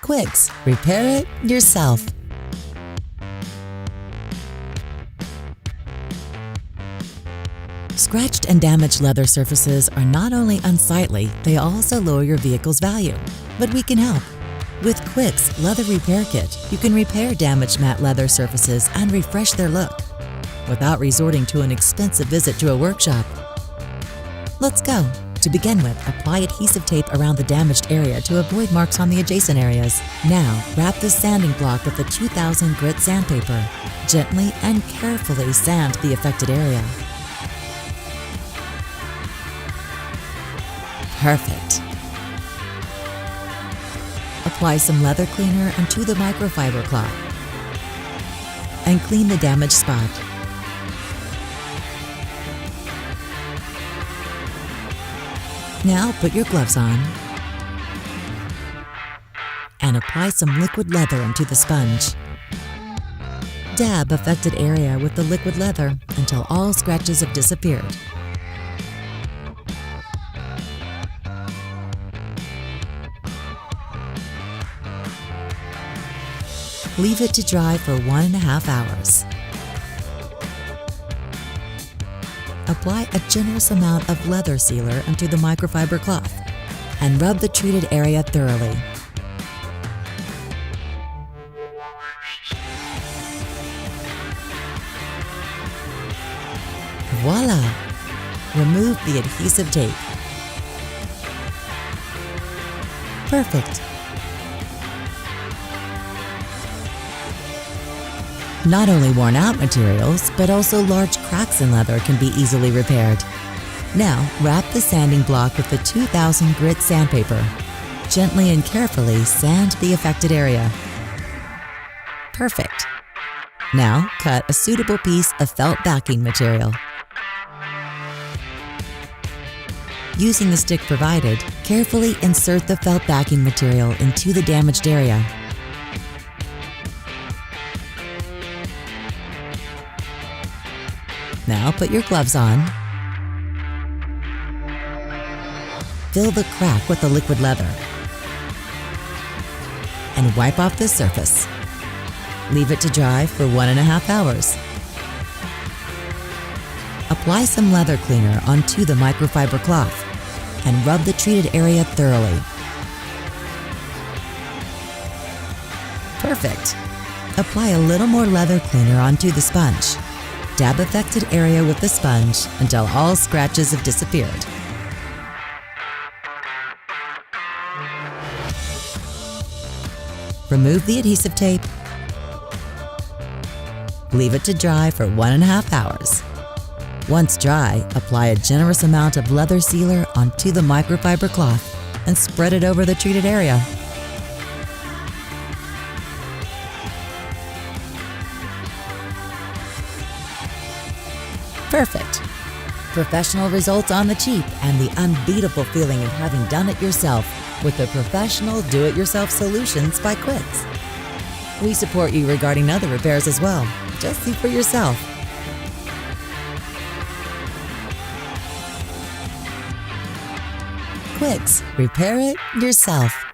Quixx, repair it yourself. Scratched and damaged leather surfaces are not only unsightly, they also lower your vehicle's value. But we can help. With Quixx Leather Repair Kit, you can repair damaged matte leather surfaces and refresh their look without resorting to an expensive visit to a workshop. Let's go. To begin with, apply adhesive tape around the damaged area to avoid marks on the adjacent areas. Now, wrap the sanding block with a 2000 grit sandpaper. Gently and carefully sand the affected area. Perfect. Apply some leather cleaner onto the microfiber cloth and clean the damaged spot. Now put your gloves on and apply some liquid leather onto the sponge. Dab affected area with the liquid leather until all scratches have disappeared. Leave it to dry for 1.5 hours. Apply a generous amount of leather sealer onto the microfiber cloth and rub the treated area thoroughly. Voila! Remove the adhesive tape. Perfect! Not only worn out materials, but also large cracks in leather can be easily repaired. Now, wrap the sanding block with the 2000 grit sandpaper. Gently and carefully sand the affected area. Perfect. Now, cut a suitable piece of felt backing material. Using the stick provided, carefully insert the felt backing material into the damaged area. Now put your gloves on. Fill the crack with the liquid leather and wipe off the surface. Leave it to dry for 1.5 hours. Apply some leather cleaner onto the microfiber cloth and rub the treated area thoroughly. Perfect. Apply a little more leather cleaner onto the sponge. Dab affected area with the sponge until all scratches have disappeared. Remove the adhesive tape. Leave it to dry for 1.5 hours. Once dry, apply a generous amount of leather sealer onto the microfiber cloth and spread it over the treated area. Perfect. Professional results on the cheap and the unbeatable feeling of having done it yourself with the professional do-it-yourself solutions by Quixx. We support you regarding other repairs as well. Just see for yourself. Quixx, repair it yourself.